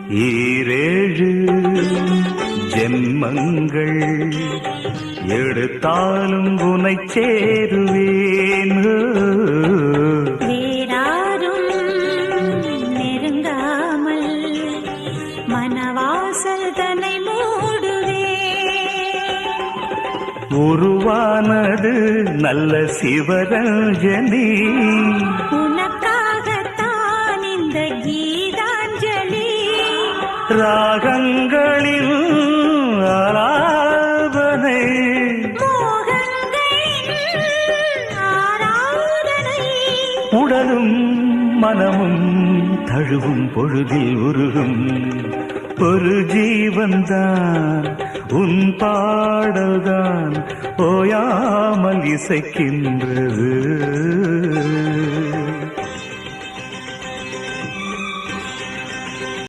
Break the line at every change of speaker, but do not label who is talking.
ஈரேழு ஜென்மங்கள் எடுத்தாலும் உனை சேருவேன்.
வேறாரும் நெருங்காமல் மனவாசல் தன்னை மூடுவே.
உருவானது நல்ல சிவரஞ்சனி,
உனக்காகத்தான் இந்த கீதாஞ்சலி.
ராகங்களில் ஆராதனை,
மோகங்களின் ஆராதனை.
உடலும் மனமும் தழுவும் பொழுதில் உருகும் ஒரு ஜீவன்தான் உன் பாடல்தான் ஓயாமல் இசைக்கின்றது.